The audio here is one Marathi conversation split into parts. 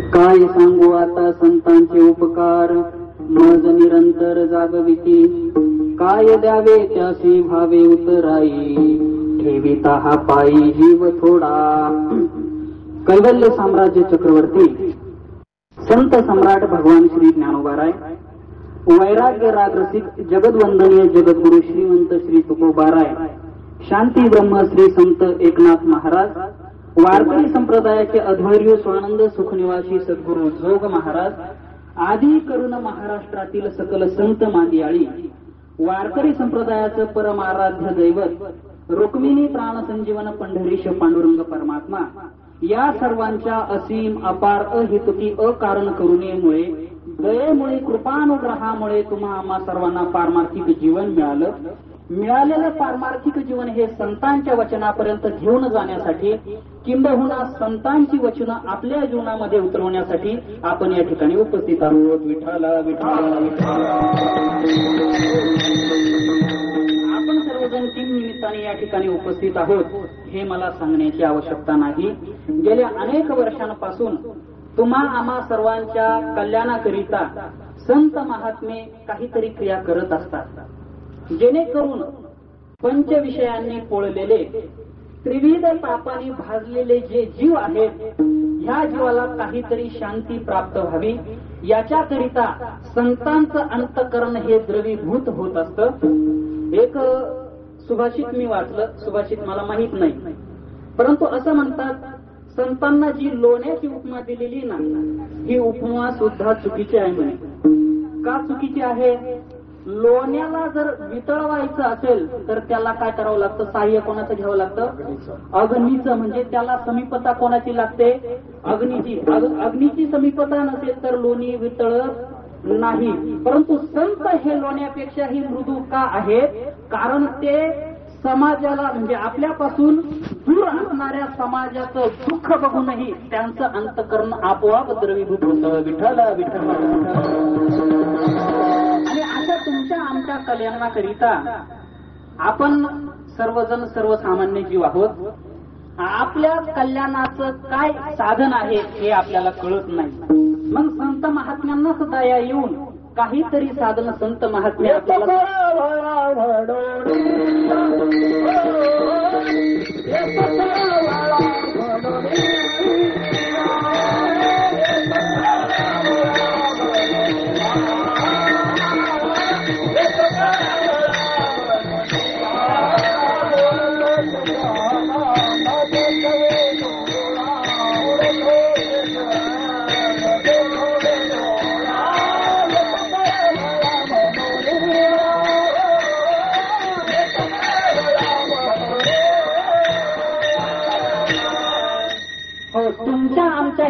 काय सांगू आता संतांचे उपकार, मज निरंतर जागविती. काय द्यावे त्यासी भावे उतराई, ठेविता हा पायी जीव थोडा. कैवल्य साम्राज्य चक्रवर्ती संत सम्राट भगवान श्री ज्ञानोबाराय, वैराग्य राग रसिक जगदवंदनीय जगद्गुरु श्रीमंत श्री तुकोबाराय, शांती ब्रह्म श्री संत एकनाथ महाराज, वारकरी संप्रदायाचे अध्वर्य स्वानंद सुखनिवासी सद्गुरु जोग महाराज, आदी करून महाराष्ट्रातील सकल संत मांदियाळी, वारकरी संप्रदायाचं परमाराध्य दैवत रुक्मिणी प्राण संजीवन पंढरीश पांडुरंग परमात्मा, या सर्वांच्या असीम अपार अहितुकी अकारण करुणेमुळे, दयेमुळे, कृपानुग्रहामुळे तुम्हा आम्हा सर्वांना पारमार्थिक जीवन मिळालं. मिळालेलं पारमार्थिक जीवन हे संतांच्या वचनापर्यंत घेऊन जाण्यासाठी, किंबहुना संतांची वचनं आपल्या जीवनामध्ये उतरवण्यासाठी आपण या ठिकाणी उपस्थित आहोत. विठ्ठला विठ्ठला विठ्ठला. आपण सर्वजण तीन निमित्ताने या ठिकाणी उपस्थित आहोत हे मला सांगण्याची आवश्यकता नाही. गेल्या अनेक वर्षांपासून तुम्हा आम्हा सर्वांच्या कल्याणाकरिता संत महात्मे काहीतरी क्रिया करत असतात, जेणेकरून पंचविषयांनी पोळलेले, त्रिविध पापांनी भाजलेले जे जीव आहेत, ह्या जीवाला काहीतरी शांती प्राप्त व्हावी, याच्याकरिता संतांचं अंतःकरण हे द्रवीभूत होत असतं. एक सुभाषित मी वाचलं, सुभाषित मला माहित नाही, परंतु असं म्हणतात, संतांना जी लोण्याची उपमा दिलेली ना, ही उपमा सुद्धा चुकीची आहे म्हणे. का चुकीची आहे? लोण्याला जर वितळवायचं असेल तर त्याला काय करावं लागतं? सहाय्य कोणाचं घ्यावं लागतं? अग्नीचं. म्हणजे त्याला समीपता कोणाची लागते? अग्नीची. अग्नीची समीपता नसेल तर लोणी वितळत नाही. परंतु संत हे लोण्यापेक्षाही मृदू का आहेत? कारण ते समाजाला, म्हणजे आपल्यापासून दूर असणाऱ्या समाजाचं दुःख बघूनही त्यांचं अंतःकरण आपोआप द्रवीभूत होतं. विठ्ठला विठ्ठला. आणि अशा तुमच्या आमच्या कल्याणाकरिता आपण सर्वजण सर्वसामान्य जीव आहोत. आपल्या कल्याणाचं काय साधन आहे हे आपल्याला कळत नाही. मग संत महात्म्यांना सुद्धा या येऊन काहीतरी साधन संत महात्मे आपल्याला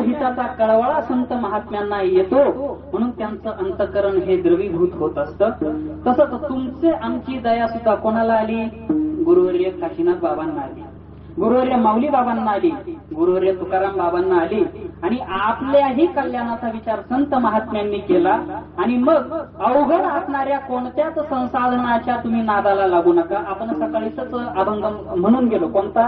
हिताचा कळवळा संत महात्म्यांना येतो, म्हणून त्यांचं अंतःकरण हे द्रवीभूत होत असतं. तसंच तुमचे आमची दया सुद्धा कोणाला आली? गुरुवर्य काशीनाथ बाबांना आली, गुरुवर्य माऊली बाबांना आली, गुरुवर्य तुकाराम बाबांना आली. आणि आपल्याही कल्याणाचा विचार संत महात्म्यांनी केला. आणि मग अवघड असणाऱ्या कोणत्याच संसाधनाच्या तुम्ही नादाला लागू नका. आपण सकाळीच अभंग म्हणून गेलो, कोणता?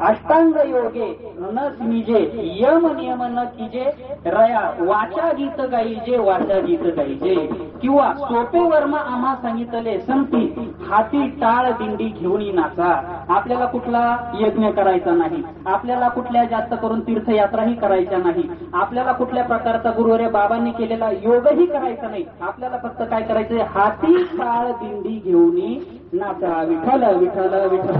अष्टांग योगे न निजे, यम नियम न कीजे, रया वाचा गीत गाईजे, वाचा गीत गाईजे. किंवा सोपे वर्मा आम्हा सांगितले संती, हाती टाळ दिंडी घेऊन नाचा. आपल्याला कुठला यज्ञ करायचा नाही, आपल्याला कुठल्या जास्त करून तीर्थयात्राही करायच्या नाही, आपल्याला कुठल्या प्रकारचा गुरुवर्य बाबांनी केलेला योगही करायचा नाही. आपल्याला फक्त काय करायचंय? हाती टाळ दिंडी घेऊन नाचा. विठ्ठल विठ्ठल विठ्ठल.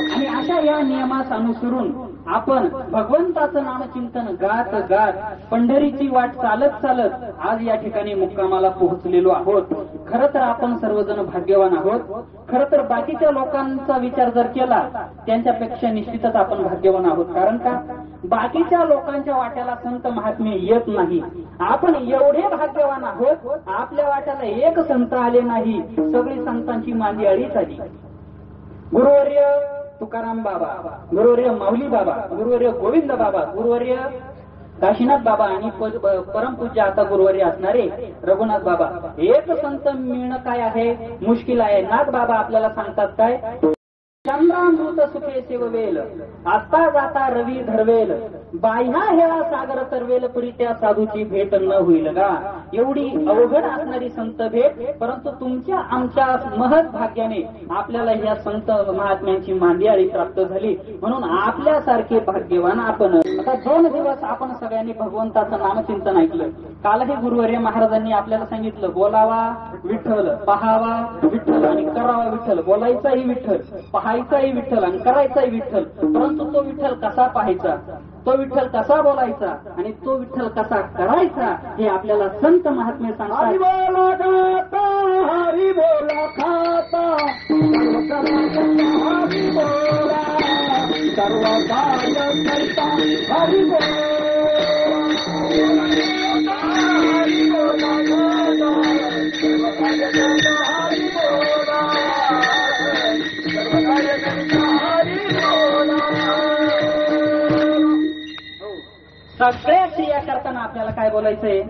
आणि अशा या नियमास अनुसरून आपण भगवंताचं नामचिंतन गात गात पंढरीची वाट चालत चालत आज या ठिकाणी मुक्कामाला पोहोचलेलो आहोत. खरं तर आपण सर्वजण भाग्यवान आहोत. खरं तर बाकीच्या लोकांचा विचार जर केला त्यांच्यापेक्षा निश्चितच आपण भाग्यवान आहोत. कारण का? बाकीच्या लोकांच्या वाट्याला संत महात्मे येत नाही. आपण एवढे भाग्यवान आहोत, आपल्या वाट्याला एक संत आले नाही, सगळी संतांची मांदियाळीच आली. गुरुवर्य तुकाराम बाबा, गुरुवर्य माऊली बाबा, गुरुवर्य गोविंद बाबा, गुरुवर्य काशीनाथ बाबा आणि परमपूज्य आता गुरुवर्य असणारे रघुनाथ बाबा. एक संत मिळणं काय आहे? मुश्किल आहे. नाथ बाबा आपल्याला सांगतात काय? चंद्रामृत सुखे सेववेल, आता जाता रवी धरवेल, बाह्या हेळा सागर तरवेल, पुरी त्या साधूची भेट न होईल का. एवढी अवघड असणारी संत भेट, परंतु तुमच्या आमच्या महत् भाग्याने आपल्याला ह्या संत महात्म्यांची मांदियाळी प्राप्त झाली. म्हणून आपल्यासारखे भाग्यवान आपण. आता 2 दिवस आपण सगळ्यांनी भगवंताचं नामचिंतन ऐकलं. कालही गुरुवर्य महाराजांनी आपल्याला सांगितलं, बोलावा विठ्ठल, पहावा विठ्ठल आणि करावा विठ्ठल. बोलायचाही विठ्ठल, पाहायचाही विठ्ठल आणि करायचाही विठ्ठल. परंतु तो विठ्ठल कसा पाहायचा, तो विठ्ठल कसा बोलायचा आणि तो विठ्ठल कसा करायचा हे आपल्याला संत महात्मे सांगतात. हरी बोला खाता, हरी बोला खाता, हरी बोला सर्व कार्य करता, हरी बोला, हरी बोला, सर्व कार्य करता, हरी बोला, सर्व कार्य करता, हरी बोला. सगळ्या क्रिया करताना आपल्याला काय बोलायचंय,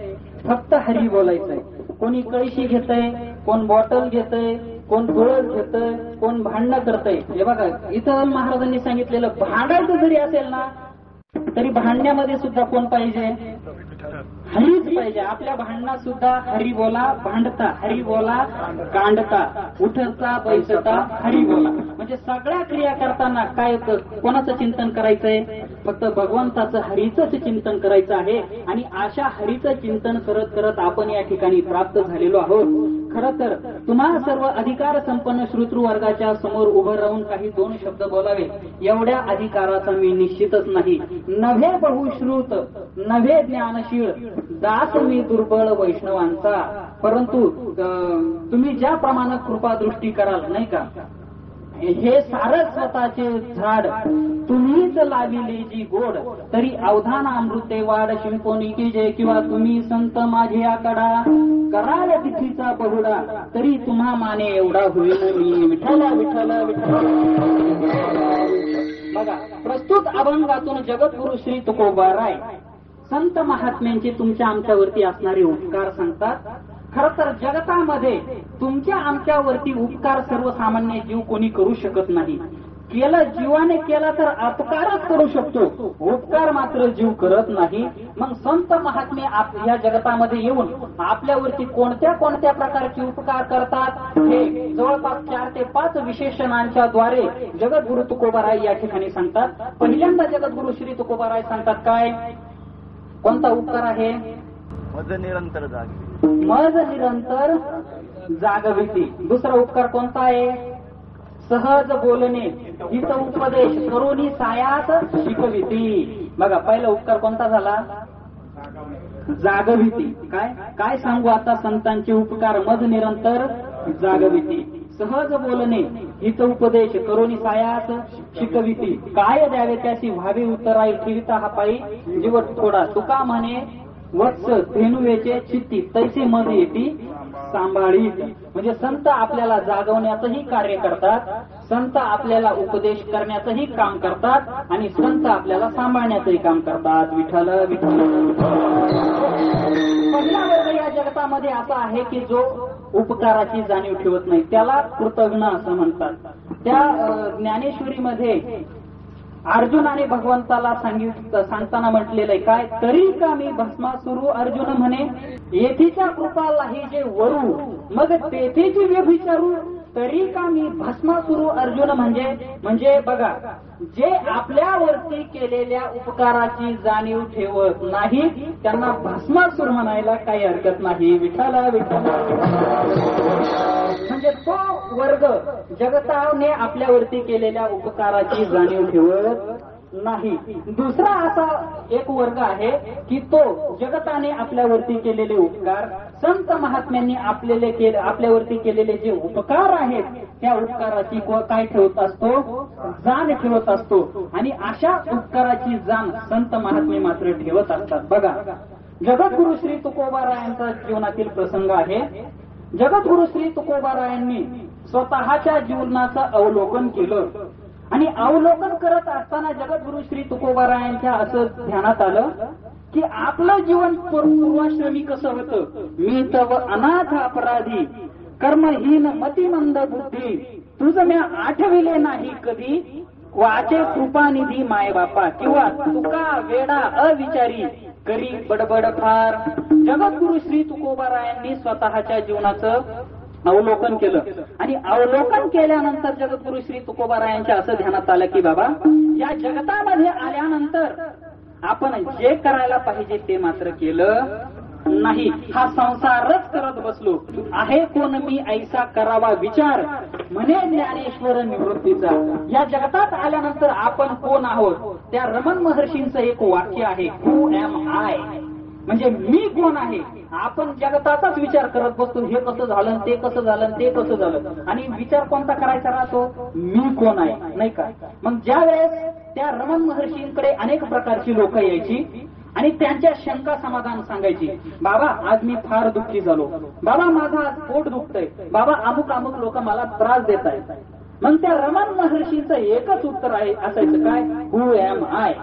फक्त हरी बोलायचंय. कोणी कळशी घेतय, कोण बॉटल घेतय, कोण तुळस घेतय, कोण भांडणं करतय. हे बघा इथं महाराजांनी सांगितलेलं, भांडायचं जरी असेल ना तरी भांडण्यामध्ये सुद्धा कोण पाहिजे, हरीच पाहिजे. आपल्या भांडणात सुद्धा हरी बोला, भांडता हरी बोला, कांडता उठता बैसता हरी बोला. म्हणजे सगळ्या क्रिया करताना काय कोणाचं चिंतन करायचंय, फक्त भगवंताचं हरीचंच चिंतन करायचं आहे. आणि अशा हरीचं चिंतन करत करत आपण या ठिकाणी प्राप्त झालेलो आहोत. खरं तर तुम्हाला सर्व अधिकार संपन्न श्रोतृ वर्गाच्या समोर उभं राहून काही 2 शब्द बोलावे एवढ्या अधिकाराचा मी निश्चितच नाही. नव्हे बहुश्रुत, नव्हे ज्ञानशीळ, दास मी दुर्बळ वैष्णवांचा. परंतु तुम्ही ज्याप्रमाणे कृपादृष्टी कराल नाही का, हे सारं स्वतःचे झाड तुम्हीच लाविले जी गोड, तरी अवधान अमृते वाढ शिंपोनी की जे, किंवा तुम्ही संत माझे आकडा कराल तिथीचा बहुडा, तरी तुम्हा माने एवढा होईल मी. विठ्ठल विठ्ठल विठ्ठल. बघा प्रस्तुत अभंगातून जगद्गुरु श्री तुकोबाराय संत महात्म्यांचे तुमच्या आमच्यावरती असणारे उपकार सांगतात. खर तर जगतामध्ये तुमच्या आमच्यावरती उपकार सर्वसामान्य जीव कोणी करू शकत नाही. केलं जीवाने केला तर अपकारच करू शकतो, उपकार मात्र जीव करत नाही. मग संत महात्मे या जगतामध्ये येऊन आपल्यावरती कोणत्या कोणत्या प्रकारचे उपकार करतात हे जवळपास 4 ते 5 विशेषणांच्या द्वारे जगद्गुरु तुकोबाराय या ठिकाणी सांगतात. पहिल्यांदा जगद्गुरु श्री तुकोबाराय सांगतात काय, कोणता उपकार आहे, मज निरंतर जागे, मज निरंतर जागविती. दुसरा उपकार कोणता आहे, सहज बोलणे, हित उपदेश करोनी सायात शिकविती. बघा पहिला उपकार कोणता झाला, जागविती. काय काय सांगू आता संतांचे उपकार, मज निरंतर जागविती, सहज बोलणे, हित उपदेश करोनी सायात शिकविती, काय द्यावे त्याची व्हावी उत्तराई, ठेविता हा पायी जीव थोडा, तुका म्हणे वत्स धेनुवेचे चित्ती, तैसे मज येती सांभाळीत. म्हणजे संत आपल्याला जागवण्याचंही कार्य करतात, संत आपल्याला उपदेश करण्याचंही काम करतात आणि संत आपल्याला सांभाळण्याचंही काम करतात. विठ्ठल विठ्ठल. पहिला वर्ग या जगतामध्ये असा आहे की जो उपकाराची जाणीव ठेवत नाही, त्याला कृतघ्न असं म्हणतात. त्या ज्ञानेश्वरीमध्ये अर्जुनाने भगवंताला सांगताना म्हटलेलं आहे काय, तरी का मी भस्मासुरू अर्जुन म्हणे, येथीच्या कृपालाही जे वरू मग तेथेची व्यभिचारू, तरी का मी भस्मासुरू अर्जुन म्हणजे बघा जे आपल्यावरती केलेल्या उपकाराची जाणीव ठेवत नाही त्यांना भस्मासूर म्हणायला काही हरकत नाही. विठ्ठल विठ्ठल. म्हणजे तो वर्ग जगताने आपल्यावरती केलेल्या उपकाराची जाणीव ठेवत नाही. दुसरा असा एक वर्ग आहे की तो जगताने आपल्यावरती केलेले उपकार, संत महात्म्यांनी आपल्यावरती केलेले जे उपकार आहेत त्या उपकाराची काय ठेवत असतो, जाण ठेवत असतो. आणि अशा उपकाराची जाण संत महात्मे मात्र ठेवत असतात. बघा जगद्गुरु श्री तुकोबारायांचा जीवनातील प्रसंग आहे. जगद्गुरु श्री तुकोबारायांनी स्वतःच्या जीवनाचं अवलोकन केलं आणि अवलोकन करत असताना जगद्गुरु श्री तुकोबारायांच्या असं ध्यानात आलं की आपलं जीवन पूर्वाश्रमी कसं होतं. मी तव अनाथ अपराधी कर्महीन मतिमंद बुद्धी तुझं मी आठविले नाही कधी, वाचे कृपानिधी माय बापा, किंवा तुका वेडा अविचारी करी बडबड फार. जगद्गुरु श्री तुकोबारायांनी स्वतःच्या जीवनाचं अवलोकन केलं आणि अवलोकन केल्यानंतर जगद्गुरु श्री तुकोबारायांच्या असं ध्यानात आलं की बाबा, या जगतामध्ये आल्यानंतर आपण जे करायला पाहिजे ते मात्र केलं नाही. हा संसारच करत बसलो. आहे कोण मी ऐसा करावा विचार, म्हणे ज्ञानेश्वर निवृत्तीचा. या जगतात आल्यानंतर आपण कोण आहोत, त्या रमण महर्षींचं एक वाक्य आहे, हू एम आय, म्हणजे मी कोण आहे. आपण जगताचाच विचार करत बसतो, हे कसं झालं, ते कसं झालं, ते कसं झालं, आणि विचार कोणता करायचा राहतो, मी कोण आहे, नाही का. मग ज्या वेळेस त्या रमण महर्षींकडे अनेक प्रकारची लोक यायची आणि त्यांच्या शंका समाधान सांगायची. बाबा आज मी फार दुःखी झालो, बाबा माझं आज पोट दुखतंय, बाबा अमुक अमुक लोक मला त्रास देत आहेत. मग त्या रमण महर्षींचं एकच उत्तर आहे असायचं, काय, हू एम आय.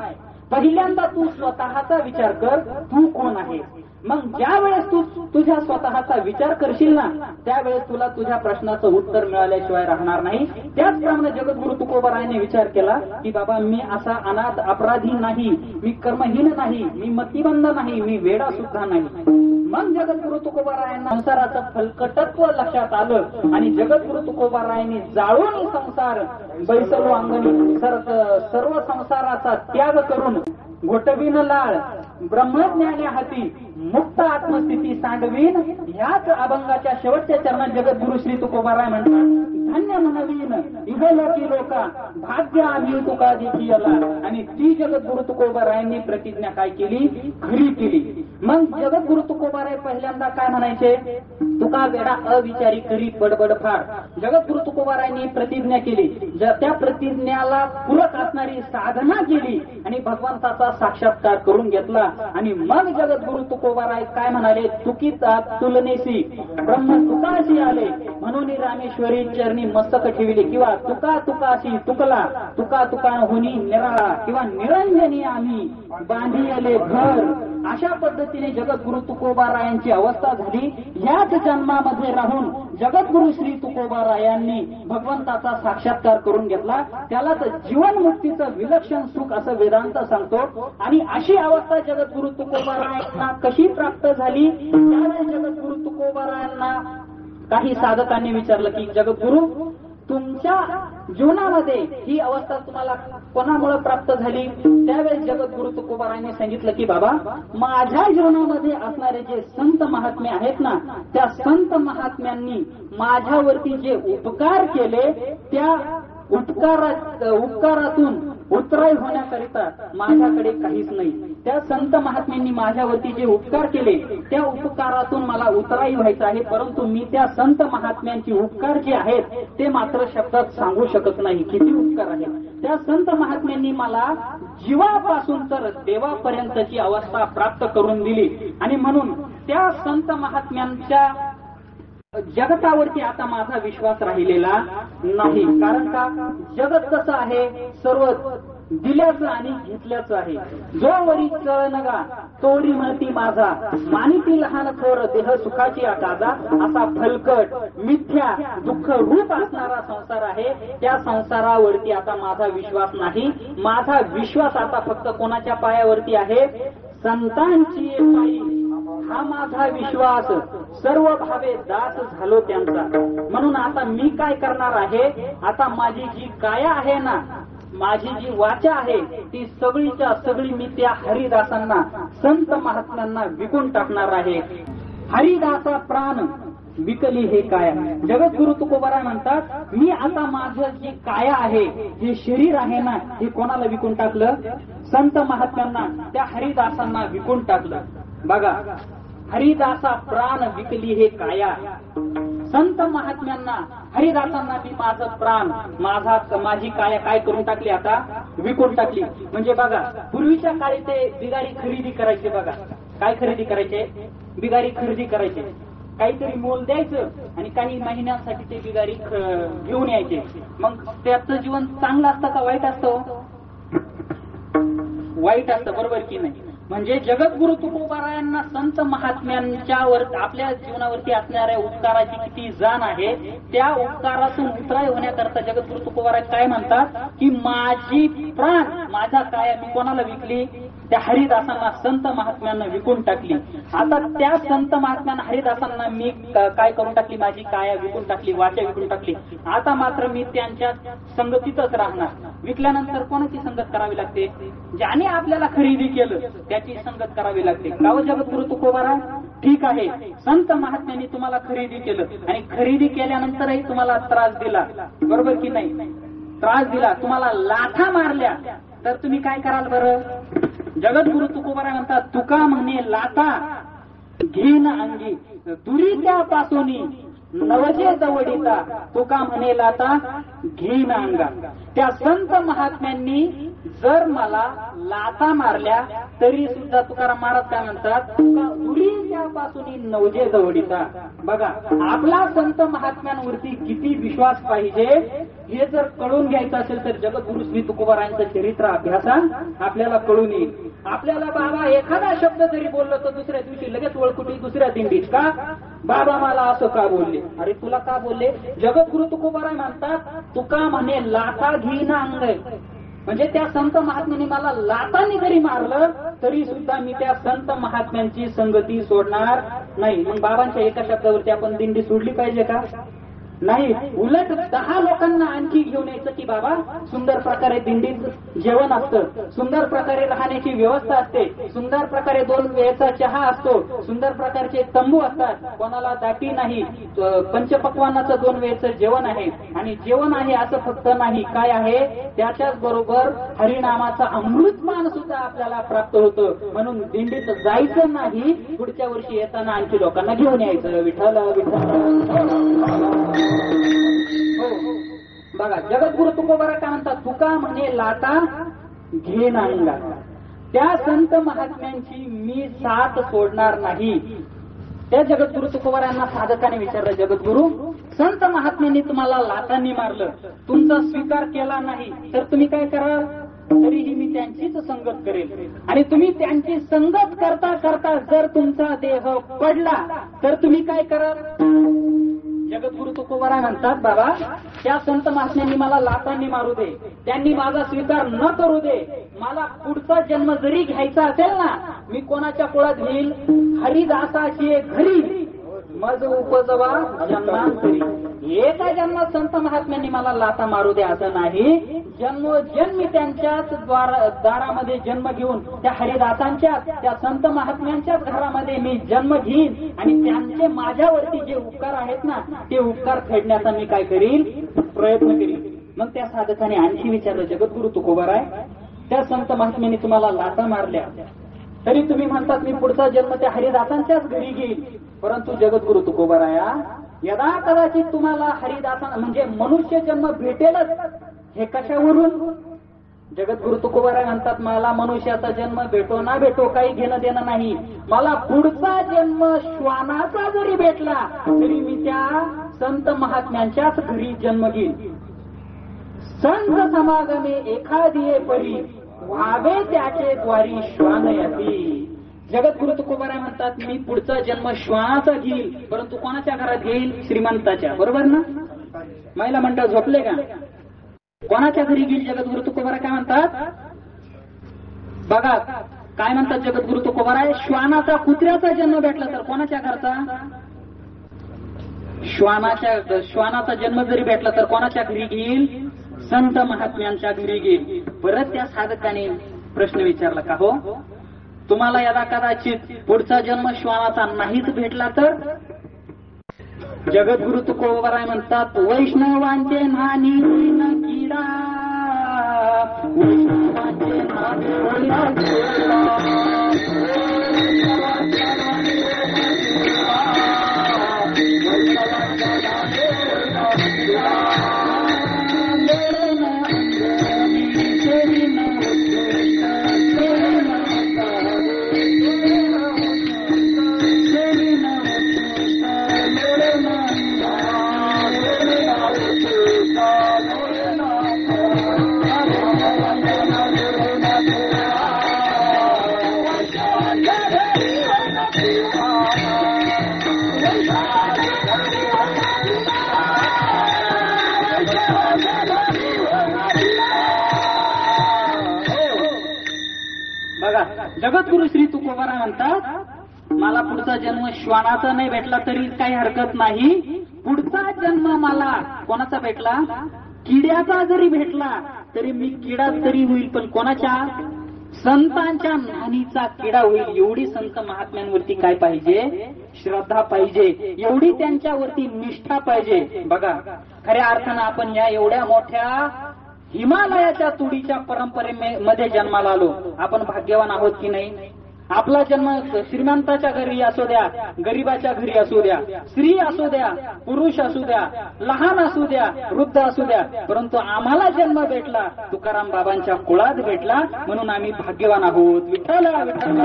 पहिल्यांदा तू स्वतःचा विचार कर, तू कोण आहे. मग ज्या वेळेस तू तुझ्या स्वतःचा विचार करशील ना, त्यावेळेस तुला तुझ्या प्रश्नाचं उत्तर मिळाल्याशिवाय राहणार नाही. त्याचप्रमाणे जगद्गुरु तुकोबारायांनी विचार केला की बाबा मी असा अनाथ अपराधी नाही, मी कर्महीन नाही, मी मतिमंद नाही, मी वेडा सुद्धा नाही. मग जगद्गुरु तुकोबारायांना संसाराचं फलकटत्व लक्षात आलं आणि जगद्गुरु तुकोबारायांनी जाळून संसार बैसलो अंगणी सर्व संसाराचा त्याग करून घोटवीन लाळ ब्रह्मज्ञानी हाती मुक्त आत्मस्थिती सांडवीन. ह्याच अभंगाच्या शेवटच्या चरणात जगद्गुरु श्री तुकोबाराय म्हणतात, धन्य म्हणवीन इहलोकी लोका भाग्य आम्ही तुका देखी आला. आणि ती जगद्गुरु तुकोबारायांनी प्रतिज्ञा काय केली, खरी केली. मग जगद्गुरु तुकोबाराय पहिल्यांदा काय म्हणायचे, तुका वेडा अविचारी करी बडबड फार. जगद्गुरु तुकोबारायांनी प्रतिज्ञा केली, त्या प्रतिज्ञाला पूरक असणारी साधना केली आणि भगवंताचा साक्षात्कार करून घेतला. आणि मग जगद्गुरु तुकोबाराय काय म्हणाले, तुकीता तुलनेसी ब्रह्म तुकाशी आले म्हणून रामेश्वरी चरणी मस्तक ठेवले, किंवा तुका तुकाशी तुकला तुका तुका होनी निराळा, किंवा निरंजनी आम्ही बांधी आले घर. अशा पद्धतीने जगद्गुरु तुकोबारायांची अवस्था झाली. याच जन्मामध्ये राहून जगद्गुरु श्री तुकोबारायांनी भगवंताचा साक्षात्कार करून घेतला. त्यालाच जीवनमुक्तीचं विलक्षण सुख असं वेदांत सांगतो. आणि अशी अवस्था जगद्गुरु तुकोबारायांना कशी प्राप्त झाली, त्यावेळेस जगद्गुरु तुकोबारायांना काही साधकांनी विचारलं की जगद्गुरु तुमच्या जीवनामध्ये ही अवस्था तुम्हाला कोणामुळे प्राप्त झाली. त्यावेळेस जगद्गुरु तुकोबारायांनी सांगितलं की बाबा माझ्या जीवनामध्ये असणारे जे संत महात्मे आहेत ना, त्या संत महात्म्यांनी माझ्यावरती जे उपकार केले, त्या उपकारातून उतराई होण्याकरिता माझ्याकडे काहीच नाही. त्या संत महात्म्यांनी माझ्यावरती जे उपकार केले त्या उपकारातून मला उतराई व्हायचं आहे, परंतु मी त्या संत महात्म्यांचे उपकार जे आहेत ते मात्र शब्दात सांगू शकत नाही. किती उपकार आहेत. त्या संत महात्म्यांनी मला जीवापासून तर देवापर्यंतची अवस्था प्राप्त करून दिली. आणि म्हणून त्या संत महात्म्यांच्या जगतावरती आता माझा विश्वास राहिलेला नाही. कारण का, जगत कसं आहे, सर्व दिल्याचं आणि घेतल्याचं आहे. जो वरी चळ नगा तोरी म्हणती माझा, मानिती लहान थोर देह सुखाची आकाजा. असा फलकट मिथ्या दुःख रूप असणारा संसार आहे. त्या संसारावरती आता माझा विश्वास नाही. माझा विश्वास आता फक्त कोणाच्या पायावरती आहे, संतांची पायी. हा माझा विश्वास. सर्व भावे दास झालो त्यांचा. म्हणून आता मी काय करणार आहे, आता माझी जी काया आहे ना, माझी जी वाचा आहे, ती सगळीच्या सगळी मी त्या हरिदासांना संत महात्म्यांना विकून टाकणार आहे. हरिदासा प्राण विकली हे काया. जगद्गुरु तुकोबाराय म्हणतात, मी आता माझं जे काया आहे, जे शरीर आहे ना, हे कोणाला विकून टाकलं, संत महात्म्यांना, त्या हरिदासांना विकून टाकलं. बघा, हरिदासा प्राण विकली हे काया. संत महात्म्यांना, हरिदासांना मी माझं प्राण, माझी काया काय करून टाकली, आता विकून टाकली. म्हणजे बघा, पूर्वीच्या काळी ते बिगारी खरेदी करायचे. बघा काय खरेदी करायचे, बिगारी खरेदी करायचे. काहीतरी मोल द्यायचं आणि काही महिन्यांसाठी ते बिगारी घेऊन यायचे. मग त्याचं जीवन चांगलं असतं का वाईट असतं, वाईट असतं, बरोबर की नाही. म्हणजे जगद्गुरु तुकोबारायांना संत महात्म्यांच्यावर आपल्या जीवनावरती असणाऱ्या उपकाराची किती जाण आहे, त्या उपकारातून उतराई होण्याकरता जगद्गुरु तुकोबाराय काय म्हणतात की माझी प्राण माझा काय मी कोणाला विकली, त्या हरिदासांना संत महात्म्यांना विकून टाकली. आता त्या संत महात्म्यांना हरिदासांना मी काय करून टाकली, माझी काया विकून टाकली, वाचा विकून टाकली. आता मात्र मी त्यांच्या संगतीतच राहणार. विकल्यानंतर कोणाची संगत करावी लागते, ज्याने आपल्याला खरेदी केलं त्याची संगत करावी लागते. गाव जगद्गुरु तुकोबाराय ठीक आहे, संत महात्म्यांनी तुम्हाला खरेदी केलं आणि खरेदी केल्यानंतरही तुम्हाला त्रास दिला, बरोबर की नाही, त्रास दिला, तुम्हाला लाथा मारल्या, तर तुम्ही काय कराल बरं. जगद्गुरु तुकोबाराय म्हणतात तुका म्हणे लाथा घेन अंगी दुरी त्यापासून नवजे जवळीता, तुका म्हणे लाथा घेन अंगा. त्या संत महात्म्यांनी जर मला लाथा मारल्या तरी सुद्धा तुकाराम महाराज काय म्हणतात दुरी त्यापासून नवजे जवळीता. बघा आपला संत महात्म्यांवरती किती विश्वास पाहिजे हे जर कळून घ्यायचं असेल तर जगद्गुरु श्री तुकोबारायांचं चरित्र अभ्यासा आपल्याला कळून येईल. आपल्याला बाबा एखादा शब्द जरी बोललो तर दुसऱ्या दिवशी लगेच ओळखुटी दुसऱ्या दिंडीत का बाबा मला असं का बोलले, अरे तुला का बोलले. जगद्गुरु तुकोबाराय म्हणतात तुका म्हणे लाथा घेईन अंग, म्हणजे त्या संत महात्म्यांनी मला लातांनी जरी मारलं तरी सुद्धा मी त्या संत महात्म्यांची संगती सोडणार नाही. मग बाबांच्या एका शब्दावरती आपण दिंडी सोडली पाहिजे का, नाही. उलट 10 लोकांना आणखी घेऊन यायचं की बाबा सुंदर प्रकारे दिंडीत जेवण असतं, सुंदर प्रकारे राहण्याची व्यवस्था असते, सुंदर प्रकारे 2 वेळचा चहा असतो, सुंदर प्रकारचे तंबू असतात, कोणाला दाटी नाही, पंचपक्वानाचं 2 वेळचं जेवण आहे. आणि जेवण आहे असं फक्त नाही, काय आहे त्याच्याच बरोबर हरिनामाचा अमृतमान सुद्धा आपल्याला प्राप्त होतं. म्हणून दिंडीत जायचं नाही, पुढच्या वर्षी येताना आणखी लोकांना घेऊन यायचं. विठ्ठल विठ्ठल. हो बघा जगद्गुरु तुकोबाराय काय म्हणतात तुका म्हणे लाटा घेन अंगा. त्या संत महात्म्यांची मी साथ सोडणार नाही. त्या जगद्गुरु तुकोबारायांना साधकाने विचारलं जगद्गुरु संत महात्म्यांनी तुम्हाला लाटांनी मारलं, तुमचा स्वीकार केला नाही तर तुम्ही काय कराल, तरीही मी त्यांचीच संगत करेल. आणि तुम्ही त्यांची संगत करता करता जर तुमचा देह पडला तर तुम्ही काय कराल. जगद्गुरु तुकोबाराय म्हणतात बाबा त्या संत महात्म्यांनी मला लाटांनी मारू दे, त्यांनी माझा स्वीकार न करू दे, मला पुढचा जन्म जरी घ्यायचा असेल ना मी कोणाच्या कुळात घेईल, हरिदासाची घरी मज उपजवा जन्मांतरी. एका जन्मात संत महात्म्यांनी मला लाथा मारू दे असं नाही, जन्मोजन्मी त्यांच्याच दारामध्ये जन्म घेऊन त्या हरिदासांच्या त्या संत महात्म्यांच्याच घरामध्ये मी जन्म घेईन आणि त्यांचे माझ्यावरती जे उपकार आहेत ना ते उपकार फेडण्याचा मी काय करील, प्रयत्न करील. मग त्या साधकाने आणखी विचारलं जगद्गुरु तुकोबाराय त्या संत महात्म्यांनी तुम्हाला लाथा मारल्या तरी तुम्ही म्हणतात मी पुढचा जन्म त्या हरिदासांच्याच घरी घेईल, परंतु जगद्गुरु तुकोबाराया यदा कदाचित तुम्हाला हरिदासांना म्हणजे मनुष्य जन्म भेटेलच, हे कशावरून. जगद्गुरु तुकोबाराय म्हणतात मला मनुष्याचा जन्म भेटो ना भेटो काही घेणं देणं नाही, मला पुढचा जन्म श्वानाचा जरी भेटला तरी मी त्या संत महात्म्यांच्याच घरी जन्म घेईल. संत समागमे एखादी परी व्हावे त्याचे द्वारी श्वान यती. जगद्गुरु तुकोबाराय म्हणतात मी पुढचा जन्म श्वानाचा घेईल, परंतु कोणाच्या घरात घेईल, श्रीमंताच्या. बरोबर ना, महिला मंडळ झोपले का, कोणाच्या घरी घेईल. जगद्गुरु तुकोबाराय काय म्हणतात बघा काय म्हणतात जगद्गुरु तुकोबाराय श्वानाचा कुत्र्याचा जन्म भेटला तर कोणाच्या घरचा, श्वानाचा जन्म जरी भेटला तर कोणाच्या घरी घेईल, संत महात्म्यांच्या घरी घेईल. परत त्या साधकाने प्रश्न विचारला का हो तुम्हाला यदा कदाचित पुढचा जन्म श्वानाचा नाहीच भेटला तर. जगद्गुरु तुकोबाराय म्हणतात वैष्णवांचे नानी न किडा, वैष्णवांचे नानी न किडा. बघा, जगद्गुरु श्री तुकोबाराय म्हणतात, मला पुढचा जन्म श्वानाचा नाही भेटला तरी काही हरकत नाही. पुढचा जन्म मला कोणाचा भेटला? किड्याचा जरी भेटला तरी मी किडा तरी होईल, पण कोणाच्या? संतांच्या नानीचा किडा होईल. एवढी संत महात्म्यांवरती काय पाहिजे? श्रद्धा पाहिजे. एवढी त्यांच्यावरती निष्ठा पाहिजे. बघा, खऱ्या अर्थानं आपण या एवढ्या मोठ्या हिमालयाच्या तुडीच्या परंपरेमध्ये जन्माला आलो. आपण भाग्यवान आहोत की नाही? आपला जन्म श्रीमंताच्या घरी असू द्या, गरीबाच्या घरी असू द्या, स्त्री असू द्या, पुरुष असू द्या, लहान असू द्या, वृद्ध असू द्या, परंतु आम्हाला जन्म भेटला तुकाराम बाबांच्या कुळात भेटला, म्हणून आम्ही भाग्यवान आहोत. विठ्ठल विठ्ठल.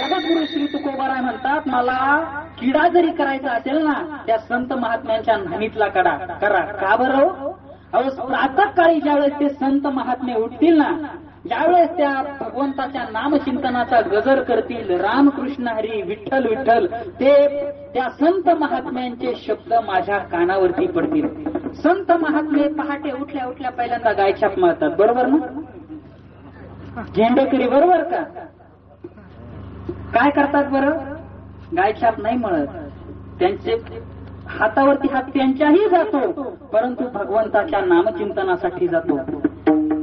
जगद्गुरु श्री तुकोबाराय म्हणतात, मला किडा जरी करायचा असेल ना, त्या संत महात्म्यांच्या नानीतला कडा करा. का बरं? अहो, प्रातःकाळी ज्यावेळेस ते संत महात्मे उठतील ना, ज्यावेळेस त्या भगवंताच्या नामचिंतनाचा गजर करतील, रामकृष्ण हरी विठ्ठल विठ्ठल, ते त्या संत महात्म्यांचे शब्द माझ्या कानावरती पडतील. संत महात्मे पहाटे उठल्या उठल्या पहिल्यांदा गायछाप मारतात, बरोबर ना? झेंडेकरी, बरोबर का? काय करतात बरं? गायछाप नाही म्हणत, त्यांचे हातावरती हात त्यांच्याही जातो, परंतु भगवंताच्या नामचिंतनासाठी जातो.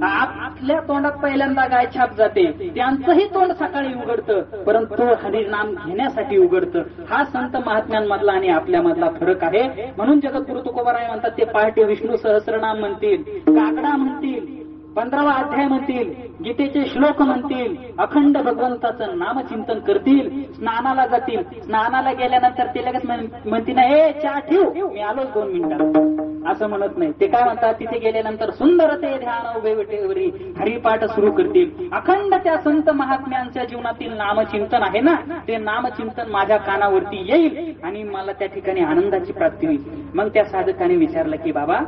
आपल्या तोंडात पहिल्यांदा गायछाप जाते, त्यांचंही तोंड सकाळी उघडतं, परंतु हरिनाम घेण्यासाठी उघडतं. हा संत महात्म्यांमधला आणि आपल्यामधला फरक आहे. म्हणून जगद्गुरु तुकोबाराय म्हणतात, ते पहाटे विष्णू सहस्रनाम म्हणतील, काकडा म्हणतील, 15वा अध्याय म्हणतील, गीतेचे श्लोक म्हणतील, अखंड भगवंताचं नामचिंतन करतील, स्नानाला जातील. स्नानाला गेल्यानंतर ते लगेच म्हणतील ना, हे चहा ठेव, मी आलोच 2 मिनिटात, असं म्हणत नाही. ते काय म्हणतात, तिथे गेल्यानंतर सुंदर ते ध्यान उभे विटेवरी हरिपाठ सुरू करतील. अखंड त्या संत महात्म्यांच्या जीवनातील नामचिंतन आहे ना, ते नामचिंतन माझ्या कानावरती येईल आणि मला त्या ठिकाणी आनंदाची प्राप्ती होईल. मग त्या साधकाने विचारलं की, बाबा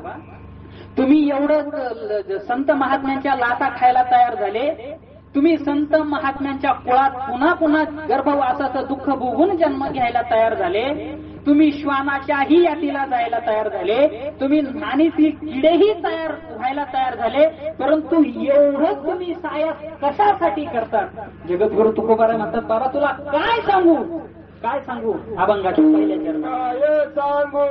तुम्ही एवढं संत महात्म्यांच्या लाटा खायला तयार झाले, तुम्ही संत महात्म्यांच्या कुळात पुन्हा पुन्हा गर्भवासाचं दुःख भोगून जन्म घ्यायला तयार झाले, तुम्ही श्वानाच्याही यातीला जायला तयार झाले, तुम्ही नानीतील किडेही तयार व्हायला तयार झाले, परंतु एवढं तुम्ही सायस कशासाठी करतात? जगद्गुरु तुकोबाराय म्हणतात, बाबा तुला काय सांगू, काय सांगू? अभंगाच्या पहिल्या चरणात सांगू.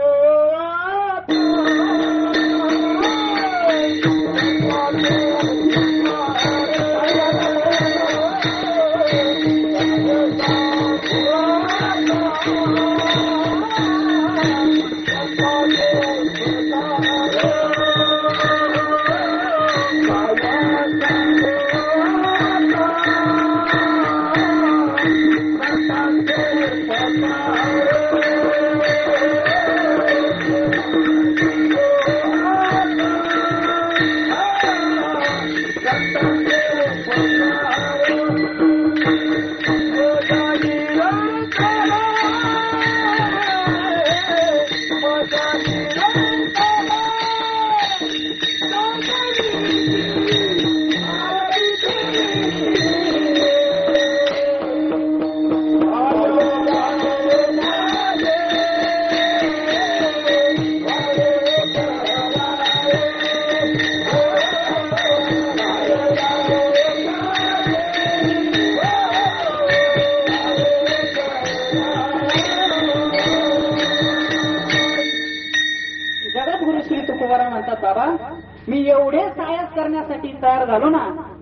बाबा मी एवढे सायस करण्यासाठी तयार झालो ना,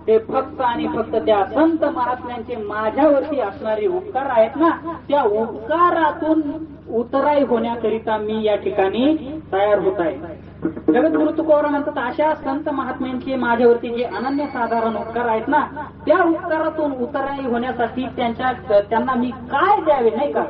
ते फक्त आणि फक्त त्या संत महात्म्यांचे माझ्यावरती असणारे उपकार आहेत ना, त्या उपकारातून उतराई होण्याकरिता मी या ठिकाणी तयार होत आहे. जगद्गुरु तुकोबाराय म्हणतात, अशा संत महात्म्यांचे माझ्यावरती जे अनन्यसाधारण उपकार आहेत ना, त्या उपकारातून उतराई होण्यासाठी त्यांना मी काय द्यावे, नाही का?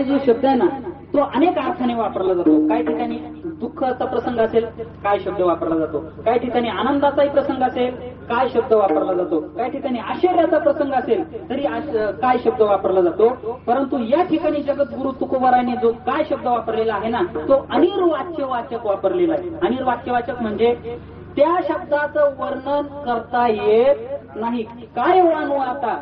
काय जो शब्द आहे ना तो अनेक अर्थाने वापरला जातो. काही ठिकाणी दुःखाचा प्रसंग असेल काय शब्द वापरला जातो, काही ठिकाणी आनंदाचाही प्रसंग असेल काय शब्द वापरला जातो, काही ठिकाणी आश्चर्याचा प्रसंग असेल तरी काय शब्द वापरला जातो. परंतु या ठिकाणी जगद्गुरु तुकोबारायने जो काय शब्द वापरलेला आहे ना तो अनिर्वाच्यवाचक वापरलेला आहे. अनिर्वाच्यवाचक म्हणजे त्या शब्दाचं वर्णन करता येत नाही. काय वाणू आता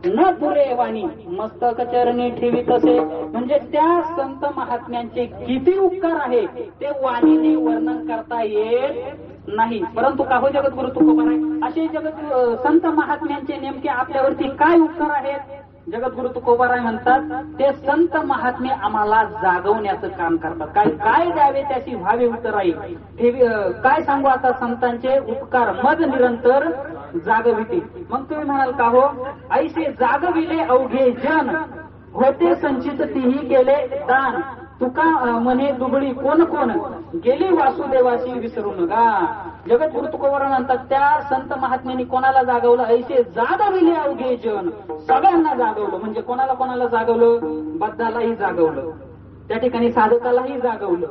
न पुरे वाणी मस्तक चरणी ठेवीत असे, म्हणजे त्या संत महात्म्यांचे किती उपकार आहे ते वाणीने वर्णन करता येत नाही. परंतु का हो जगद्गुरु तुकोबाराय असे संत महात्म्यांचे नेमके आपल्यावरती काय उपकार आहेत. जगद्गुरु तुकोबाराय म्हणतात ते संत महात्मे आम्हाला जागवण्याचं काम करतात. काय काय द्यावे त्याची व्हावे उतराई काय सांगू आता संतांचे उपकार मद निरंतर जागविते. मग तुम्ही म्हणाल का हो ऐसे जागविले अवघे जन होते संचित तीही केले दान तुका म्हणे दुबळी कोण कोण गेली वासुदेवाशी विसरून गा. जगद्गुरु तुकोबाराय म्हणतात त्या संत महात्म्यांनी कोणाला जागवलं ऐसे जागविले अवघे जन सगळ्यांना जागवलं. म्हणजे कोणाला कोणाला जागवलं बद्धालाही जागवलं, त्या ठिकाणी साधकालाही जागवलं,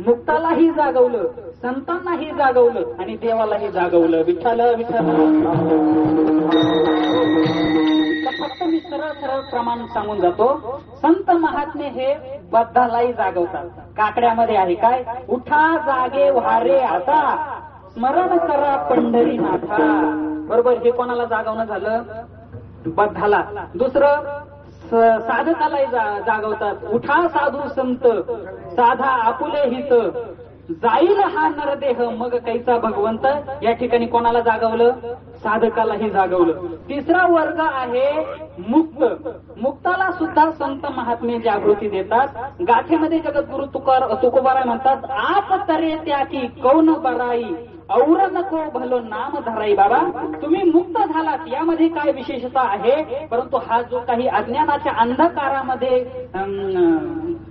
मुक्तालाही जागवलं, संतांनाही जागवलं आणि देवालाही जागवलं. विठ्ठल विठ्ठल. फक्त मी सरळ सरळ प्रमाण सांगून जातो. संत महात्मे हे बद्धालाही जागवतात. काकड्यामध्ये आहे काय उठा जागे व्हारे आता स्मरण करा पंढरीनाथा. बरोबर हे कोणाला जागवणं झालं बद्धाला. दुसरं साधकालाही जागवतात. उठा साधू संत साधा आपुले हित जाईल हा नरदेह मग कैचा भगवंत. या ठिकाणी कोणाला जागवलं साधकालाही जागवलं. तिसरा वर्ग आहे मुक्त. मुक्ताला सुद्धा संत महात्मे जागृती देतात. गाथेमध्ये जगद्गुरु तुकोबाराय म्हणतात आप तरे त्या की कौन बराई और नको भलो नाम धराई. बाबा तुम्ही मुक्त झालात यामध्ये काय विशेषता आहे, परंतु हा जो काही अज्ञानाच्या अंधकारामध्ये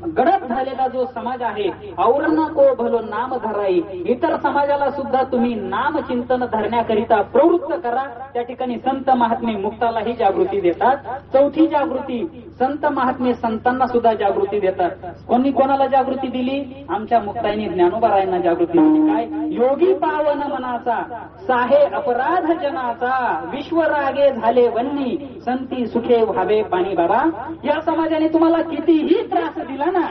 गडद झालेला जो समाज आहे और नको भलो नाम धराई इतर समाजाला सुद्धा तुम्ही नामचिंतन धरण्याकरिता प्रवृत्त करा. त्या ठिकाणी संत महात्मे मुक्तालाही जागृती देतात. चौथी जागृती संत महात्मे संतांना सुद्धा जागृती देतात. कोणी कोणाला जागृती दिली आमच्या मुक्ताईने ज्ञानोबारायांना जागृती दिली. काय योगी पावन मनाचा साहे अपराध जनाचा विश्वरागे झाले वन्नी संती सुखे व्हावे पाणी. बाबा या समाजाने तुम्हाला कितीही त्रास दिला ना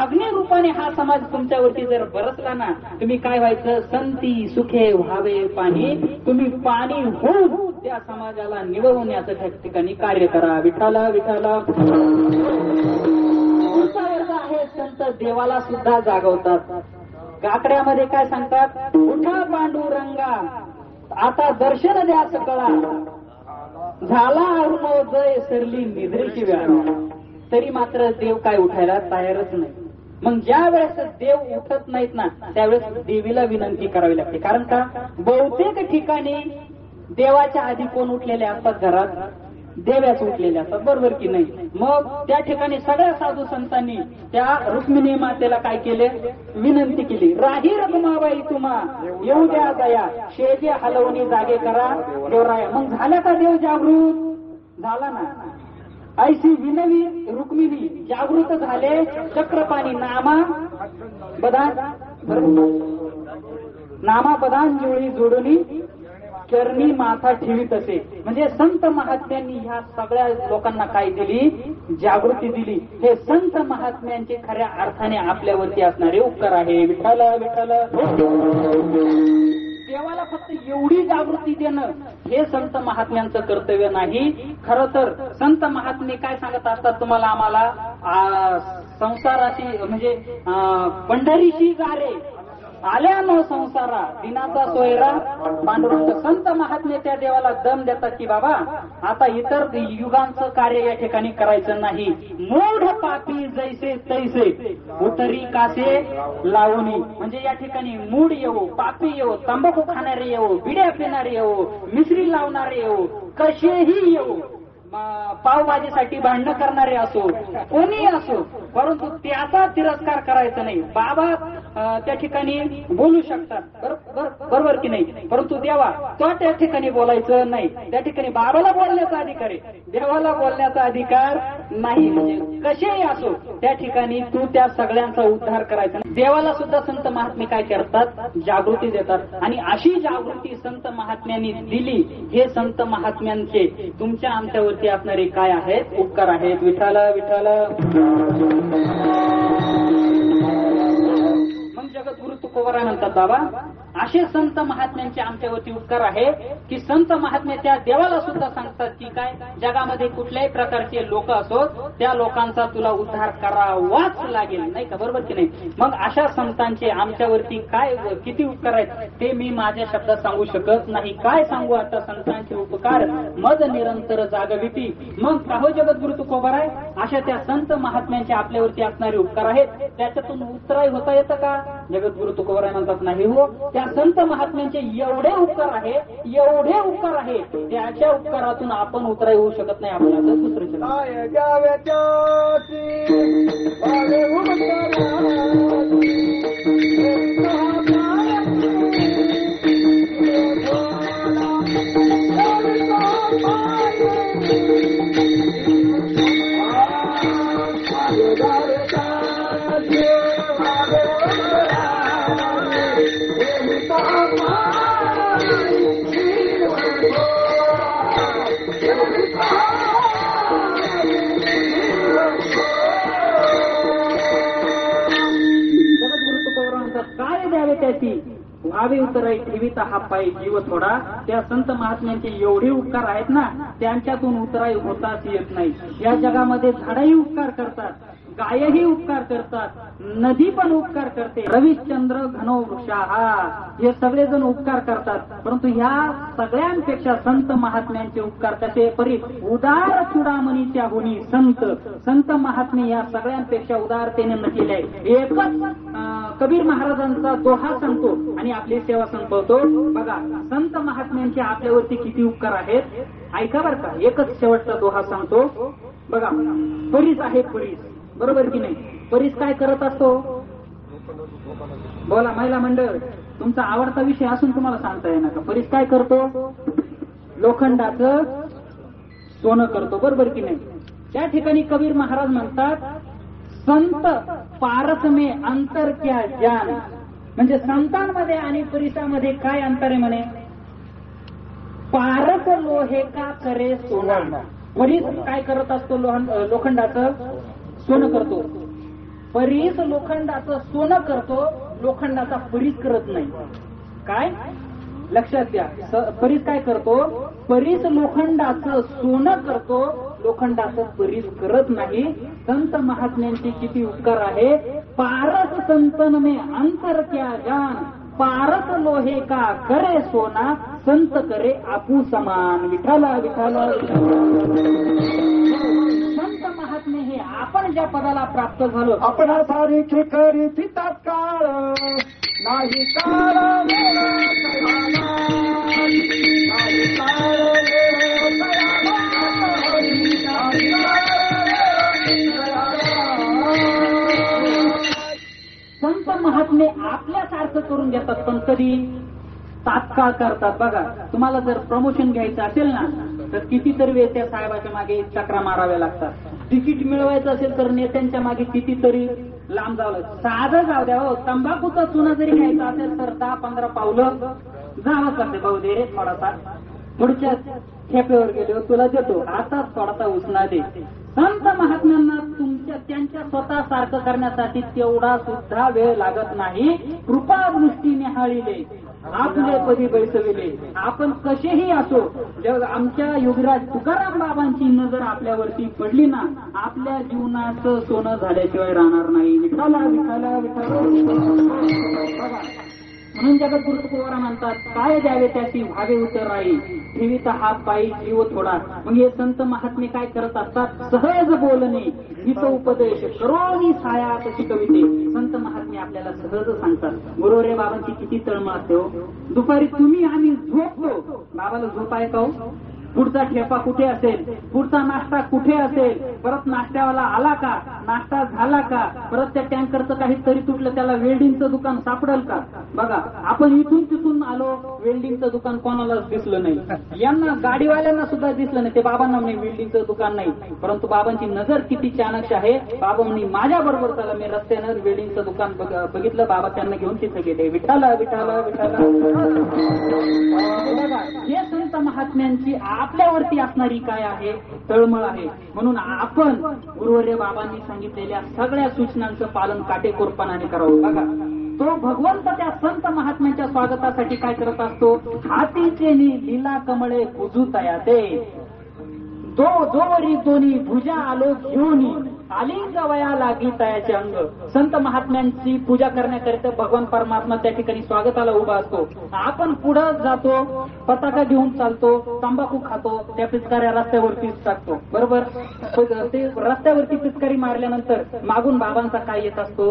अग्नी रूपाने हा समाज तुमच्यावरती जर बरसला ना तुम्ही काय व्हायचं संती सुखे व्हावे पाणी. तुम्ही पाणी होऊन त्या समाजाला निवडण्याचं त्या ठिकाणी कार्य करा. विठ्ठला विठ्ठला. आहे संत देवाला सुद्धा जागवतात. काकड्यामध्ये काय सांगतात उठा पांडुरंगा आता दर्शन द्या सकळा झाला अरुणोदय सरली निद्रेची वेळ. तरी मात्र देव काय उठायला तयारच नाही. मग ज्या वेळेस देव उठत नाहीत ना त्यावेळेस देवीला विनंती करावी लागते. कारण का बहुतेक ठिकाणी देवाच्या आधी कोण उठलेले असतात घरात देव्याच उठलेले असतात. बरोबर की नाही. मग त्या ठिकाणी सगळ्या साधू संतांनी त्या रुक्मिणी मातेला काय केले विनंती केली राही रखुमाबाई तुम्हा येऊ द्या दया शेजे हलवणी जागे करा देवराया. मग झाला का देव जागृत झाला ना. ऐशी विनवी रुक्मिणी जागृत झाले चक्रपाणी नामा बदान जुळी जोडून चरणी माथा ठेवीत असे. म्हणजे संत महात्म्यांनी ह्या सगळ्या लोकांना काय दिली जागृती दिली. हे संत महात्म्यांचे खऱ्या अर्थाने आपल्यावरती असणारे उपकार आहे. विठ्ठल विठ्ठल. देवाला फक्त एवढी जागृती देणं हे संत महात्म्यांचं कर्तव्य नाही. खरं तर संत महात्मे काय सांगत असतात तुम्हाला आम्हाला संसाराची म्हणजे पंढरीची गारे आल्या नो संसारा दिनाचा सोयरा पांडुरंग. संत महात्मे त्या देवाला दम देतात की बाबा आता इतर युगांचं कार्य या ठिकाणी करायचं नाही. मूढ पापी जैसे तैसे उतरी कासे लावणी. म्हणजे या ठिकाणी मूढ येवो पापी येवो तंबाखू खाणारे येवो बिड्या पिणारे येवो मिसरी लावणारे येवो कसेही येवो पावभाजीसाठी भांडणं करणारे असो, कोणी असो, परंतु त्याचा तिरस्कार करायचा नाही. बाबा त्या ठिकाणी बोलू शकतात, बरोबर की नाही, परंतु देवा तो त्या ठिकाणी बोलायचं नाही. त्या ठिकाणी बाबाला बोलण्याचा अधिकार आहे, देवाला बोलण्याचा अधिकार नाही. म्हणजे कसेही असो त्या ठिकाणी तू त्या सगळ्यांचा उद्धार करायचा. देवाला सुद्धा संत महात्मे काय करतात, जागृती देतात. आणि अशी जागृती संत महात्म्यांनी दिली. हे संत महात्म्यांचे तुमच्या आमच्यावरती असणारे काय आहेत, उपकार आहेत. विठाला विठाला. मग जगद्गुरु तुकोबाराय म्हणतात, बाबा असे संत महात्म्यांचे आमच्यावरती उपकार आहे की संत महात्मे त्या देवाला सुद्धा सांगतात की काय, जगामध्ये कुठल्याही प्रकारचे लोक असोत त्या लोकांचा तुला उद्धार करावाच लागेल, नाही का, बरोबर की नाही. मग अशा संतांचे आमच्यावरती काय किती उपकार आहेत ते मी माझ्या शब्दात सांगू शकत नाही. काय सांगू आता संतांचे उपकार, मद निरंतर जागविती. मग काहो जगद्गुरु तुकोबाराय, अशा त्या संत महात्म्यांचे आपल्यावरती असणारे उपकार आहेत, त्याच्यातून उतराई होता येतं का? जगद्गुरु तुकोबाराय म्हणतात, नाही हो. त्या संत महात्म्यांचे एवढे उपकार आहे, एवढे उपकार आहे, त्याच्या उपकारातून आपण उतराई होऊ शकत नाही. आपण आता दुसरं व्हावे उतराई ठेविता हा पायी जीव थोडा. त्या संत महात्म्यांचे एवढे उपकार आहेत ना, त्यांच्यातून उतराई होताच येत नाही. या जगामध्ये झाडही उपकार करतात, गायही उपकार करतात, नदी पण उपकार करते, रविश्चंद्र घनो वृक्षा हे सगळेजण उपकार करतात. परंतु ह्या सगळ्यांपेक्षा संत महात्म्यांचे उपकार कसे परी उदार चुडामणीच्या होणी संत. संत महात्मे या सगळ्यांपेक्षा उदारतेने नटलेले आहे. एकच कबीर महाराजांचा दोहा सांगतो आणि आपली सेवा संपवतो. बघा संत महात्म्यांचे आपल्यावरती किती उपकार आहेत, ऐका बरं का. एकच शेवटचा दोहा सांगतो बघा. परीस आहे परीस, बरोबर की नाही. परीस काय करत असतो, बोला महिला मंडळ, तुमचा आवडता विषय असून तुम्हाला सांगता येणार का. परीस काय करतो, लोखंडाचं सोनं करतो, बरोबर की नाही. त्या ठिकाणी कबीर महाराज म्हणतात, संत पारस में अंतर क्या जान. म्हणजे संतांमध्ये आणि परीसामध्ये काय अंतर आहे म्हणे. पारस लोहे का करे सोना. परीस काय करत असतो, लोखंडाचं सोनं करतो. परीस लोखंडाचं सोनं करतो, लोखंडाचा परीस करत नाही. काय लक्षात द्या, परीस काय करतो, परीस लोखंडाचं सोनं करतो, लोखंडाचं परीस करत नाही. संत महात्म्यांचे किती उपकार आहे. पारस संतन में अंतर क्या जान, पारस लोहे का करे सोना, संत करे आपू समान. विठाला विठाला. संत महात्मे हे आपण ज्या पदाला प्राप्त झालो, आपण सारी खिकरी तात्काळ नाही काळ संत महात्मे आपल्यासारखं करून घेतात, पण कधी तात्काळ करतात. बघा तुम्हाला जर प्रमोशन घ्यायचं असेल ना, तर कितीतरी वेळ त्या साहेबाच्या मागे चक्रा माराव्या लागतात. तिकीट मिळवायचं असेल तर नेत्यांच्या मागे कितीतरी लांब जावं. साधं जाऊ द्या हो, तंबाखूचा चुना जरी घ्यायचा असेल तर 10-15 पावलं जावंच लागते. भाऊ दे रे थोडासा, पुढच्या खेपेवर गेलो तुला देतो, आता थोडासा उसना दे. संत महात्म्यांना त्यांच्या स्वतः सारखं करण्यासाठी तेवढा सुद्धा वेळ लागत नाही. कृपा दृष्टी निहाळिले आपले पदी बैसविले. आपण कसेही असो, आमच्या योगीराज तुकाराम बाबांची नजर आपल्यावरती पडली ना, आपल्या जीवनाचं सोनं झाल्याशिवाय राहणार नाही. विठाला विठाला विठाला. म्हणून जगद्गुरु तुकोबाराय म्हणतात, काय द्यावे त्याची व्हावे उतराई ठेविता हात पायी जीव थोडा. मग हे संत महात्मे काय करत असतात, सहज बोलणे हित उपदेश करोनी सायात शिकविते. संत महात्मे आपल्याला सहज सांगतात. गुरुरे बाबांची किती तळमळ असते हो. दुपारी तुम्ही आम्ही झोपतो, बाबाला झोप आहे का हो, पुढचा ठेपा कुठे असेल, पुढचा नाश्ता कुठे असेल, परत नाश्त्यावाला आला का, नाश्ता झाला का, परत त्या टँकरचं काहीतरी तुटलं त्याला वेल्डिंगचं दुकान सापडेल का. बघा आपण इथून तिथून आलो, वेल्डिंगचं दुकान कोणालाच दिसलं नाही, यांना गाडीवाल्यांना सुद्धा दिसलं नाही. ते बाबांना म्हणे वेल्डिंगचं दुकान नाही, परंतु बाबांची नजर किती चाणक्य आहे. बाबा म्हणे माझ्या बरोबर चला. मी रस्त्यानं वेल्डिंगचं दुकान बघितलं, बाबा त्यांना घेऊन तिथे गेले. विठाला विठाला विठाला. बघा हे संत महात्म्यांची आपल्यावरती असणारी काय आहे, तळमळ आहे. म्हणून आपण गुरुवर्य बाबांनी सांगितलेल्या सगळ्या सूचनांचं पालन काटेकोरपणाने करावं. बघा तो भगवंत त्या संत महात्म्यांच्या स्वागतासाठी काय करत असतो. हातीचे लीला कमळे पुजूतया ते जोवरी दोन्ही भुजा आलो घेऊन आलिंग वया लागली तयाचे अंग. संत महात्म्यांची पूजा करण्याकरिता भगवान परमात्मा त्या ठिकाणी स्वागताला उभा असतो. आपण पुढे जातो, पताका घेऊन चालतो, तंबाखू खातो, त्या पिचकाऱ्या रस्त्यावरतीच टाकतो. बरोबर ते रस्त्यावरती पिचकारी मारल्यानंतर मागून बाबांचा काय येत असतो,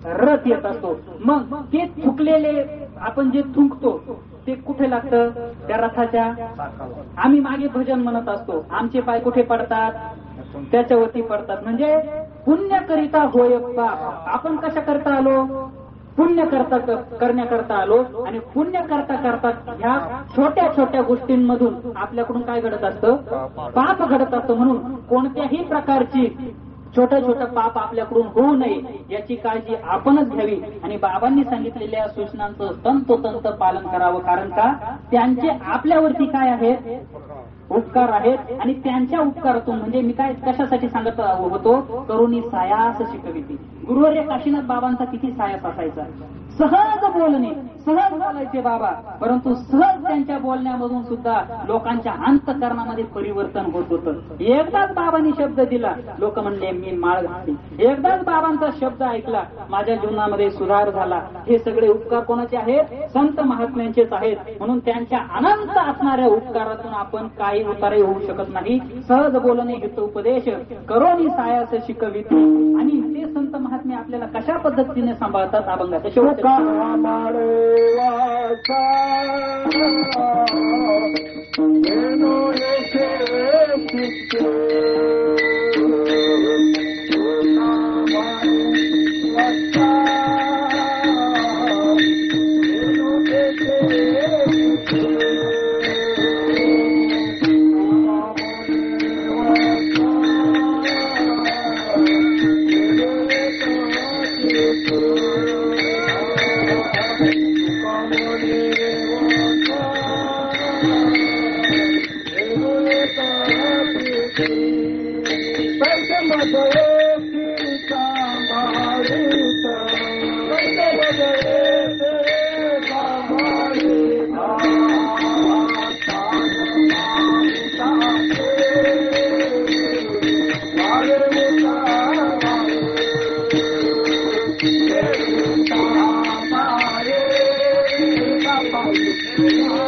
रथ येत असतो. मग ते थुकलेले आपण जे थुंकतो ते कुठे लागतं, त्या रथाच्या. आम्ही मागे भजन म्हणत असतो, आमचे पाय कुठे पडतात, त्याच्यावरती पडतात. म्हणजे पुण्य करिता होय पाप. आपण कशा करता आलो, पुण्य करण्याकरता आलो. आणि पुण्य करता करता ह्या छोट्या छोट्या गोष्टींमधून आपल्याकडून काय घडत असतं, पाप घडत असतं. म्हणून कोणत्याही प्रकारची छोटं छोटं पाप आपल्याकडून होऊ नये याची काळजी आपणच घ्यावी. आणि बाबांनी सांगितलेल्या सूचनांचं तंतोतंत पालन करावं. कारण का, त्यांचे आपल्यावरती काय आहेत, उपकार आहेत. आणि त्यांच्या उपकारातून म्हणजे मी काय कशासाठी सांगत होतो, करुणी सायास शिकविती. गुरुवर्य काशीनाथ बाबांचा किती सायास असायचा. सहज बोलणे, सहज बोलायचे बाबा, परंतु सहज त्यांच्या बोलण्यामधून सुद्धा लोकांच्या अंतःकरणामध्ये परिवर्तन होत होतं. एकदाच बाबांनी शब्द दिला, लोक म्हणले मी माळ घातली. एकदाच बाबांचा शब्द ऐकला, माझ्या जीवनामध्ये सुधार झाला. हे सगळे उपकार कोणाचे आहेत, संत महात्म्यांचेच आहेत. म्हणून त्यांच्या अनंत असणाऱ्या उपकारातून आपण काही उतारे होऊ शकत नाही. सहज बोलणे हित उपदेश करोनी सायास शिकविती. आणि ते संत महात्मे आपल्याला कशा पद्धतीने सांभाळतात अभंगाच्या शेवट. Thank you.